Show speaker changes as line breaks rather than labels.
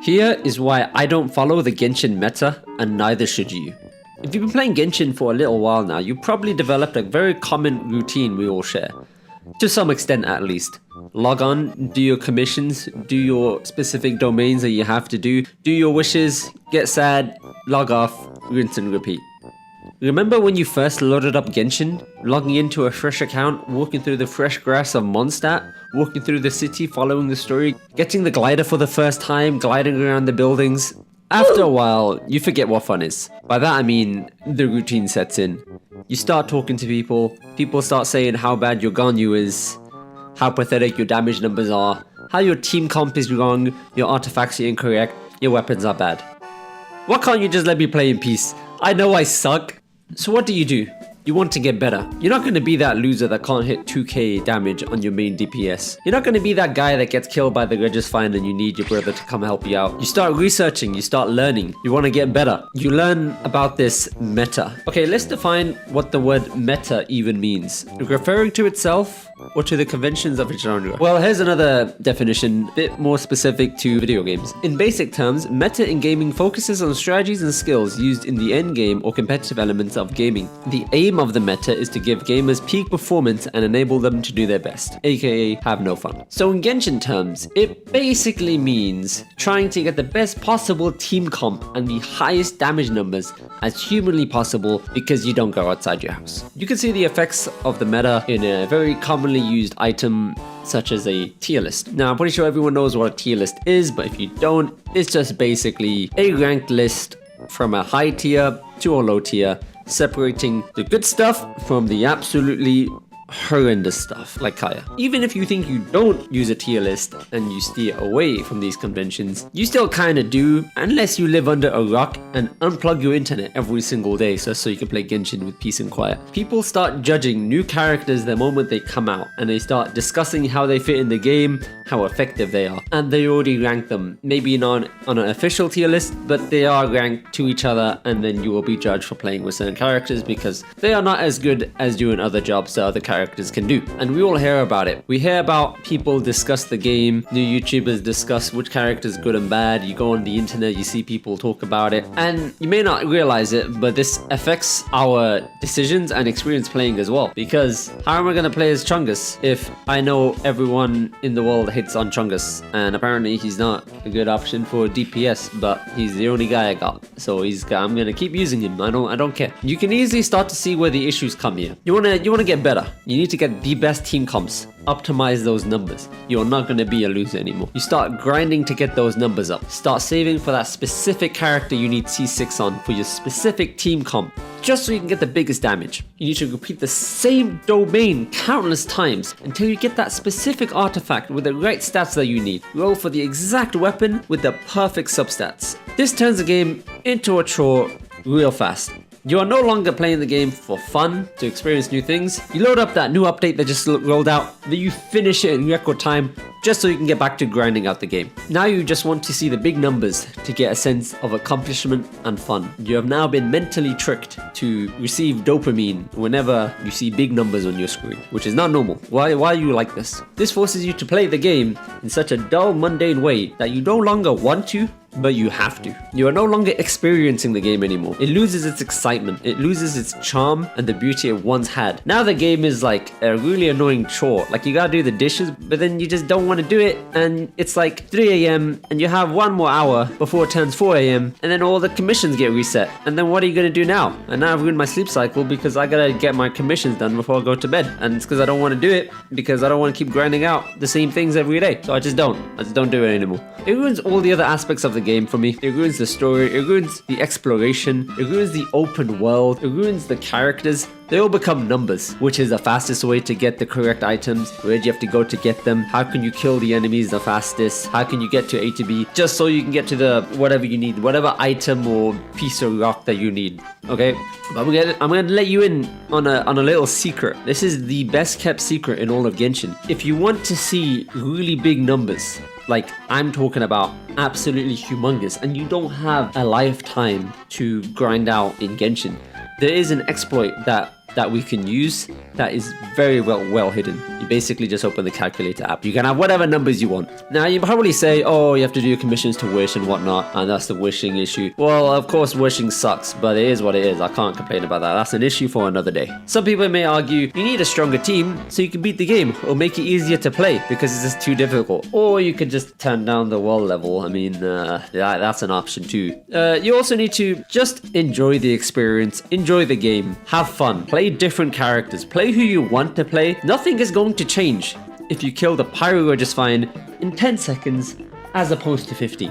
Here is why I don't follow the Genshin meta, and neither should you. If you've been playing Genshin for a little while now, you've probably developed a very common routine we all share. To some extent at least. Log on, do your commissions, do your specific domains that you have to do your wishes, get sad, log off, rinse and repeat. Remember when you first loaded up Genshin? Logging into a fresh account, walking through the fresh grass of Mondstadt, walking through the city following the story, getting the glider for the first time, gliding around the buildings. After a while, you forget what fun is. By that I mean, the routine sets in. You start talking to people start saying how bad your Ganyu is, how pathetic your damage numbers are, how your team comp is wrong, your artifacts are incorrect, your weapons are bad. Why can't you just let me play in peace? I know I suck. So what do? You want to get better. You're not going to be that loser that can't hit 2k damage on your main DPS. You're not going to be that guy that gets killed by the Regis-Find and you need your brother to come help you out. You start researching, you start learning. You want to get better. You learn about this meta. Okay, let's define what the word meta even means. Referring to itself or to the conventions of a genre? Well, here's another definition, a bit more specific to video games. In basic terms, meta in gaming focuses on strategies and skills used in the end game or competitive elements of gaming. The aim of the meta is to give gamers peak performance and enable them to do their best, aka have no fun. So in Genshin terms, it basically means trying to get the best possible team comp and the highest damage numbers as humanly possible because you don't go outside your house. You can see the effects of the meta in a very commonly used item such as a tier list. Now, I'm pretty sure everyone knows what a tier list is, but if you don't, it's just basically a ranked list from a high tier to a low tier, separating the good stuff from the absolutely horrendous stuff like Kaya. Even if you think you don't use a tier list and you steer away from these conventions, you still kind of do unless you live under a rock and unplug your internet every single day just so you can play Genshin with peace and quiet. People start judging new characters the moment they come out and they start discussing how they fit in the game, how effective they are, and they already rank them, maybe not on an official tier list, but they are ranked to each other, and then you will be judged for playing with certain characters because they are not as good as doing other jobs that other characters can do. And we all hear about it. We hear about people discuss the game, new YouTubers discuss which character is good and bad. You go on the internet, you see people talk about it, and you may not realize it, but this affects our decisions and experience playing as well. Because how am I going to play as Chungus if I know everyone in the world hits on Chungus, and apparently he's not a good option for DPS, but he's the only guy I got, so I'm gonna keep using him. I don't care. You can easily start to see where the issues come here. You wanna get better. You need to get the best team comps. Optimize those numbers. You're not gonna be a loser anymore. You start grinding to get those numbers up. Start saving for that specific character you need C6 on for your specific team comp, just so you can get the biggest damage. You need to repeat the same domain countless times until you get that specific artifact with the right stats that you need. Roll for the exact weapon with the perfect substats. This turns the game into a chore real fast. You are no longer playing the game for fun, to experience new things. You load up that new update that just rolled out, then you finish it in record time just so you can get back to grinding out the game. Now you just want to see the big numbers to get a sense of accomplishment and fun. You have now been mentally tricked to receive dopamine whenever you see big numbers on your screen, which is not normal. Why are you like this? This forces you to play the game in such a dull, mundane way that you no longer want to, but you have to. You are no longer experiencing the game anymore. It loses its excitement, it loses its charm and the beauty it once had. Now the game is like a really annoying chore. Like, you gotta do the dishes, but then you just don't want to do it, and it's like 3 a.m. and you have one more hour before it turns 4 a.m. and then all the commissions get reset. And then what are you gonna do now? And now I've ruined my sleep cycle because I gotta get my commissions done before I go to bed. And it's because I don't want to do it, because I don't want to keep grinding out the same things every day. So I just don't do it anymore. It ruins all the other aspects of the game for me. It ruins the story, it ruins the exploration, it ruins the open world, it ruins the characters. They all become numbers, which is the fastest way to get the correct items. Where do you have to go to get them? How can you kill the enemies the fastest? How can you get to A to B just so you can get to the whatever you need, whatever item or piece of rock that you need. Okay, I'm gonna let you in on a little secret. This is the best kept secret in all of Genshin. If you want to see really big numbers, like I'm talking about absolutely humongous, and you don't have a lifetime to grind out in Genshin, there is an exploit that that we can use that is very well hidden. You basically just open the calculator app. You can have whatever numbers you want. Now you probably say, oh, you have to do your commissions to wish and whatnot, and that's the wishing issue. Well, of course wishing sucks, but it is what it is. I can't complain about that. That's an issue for another day. Some people may argue you need a stronger team so you can beat the game, or make it easier to play because it's just too difficult. Or you could just turn down the world level. I mean, that's an option too. You also need to just enjoy the experience, enjoy the game, have fun, play different characters, play who you want to play. Nothing is going to change if you kill the Pyro just fine in 10 seconds as opposed to 15.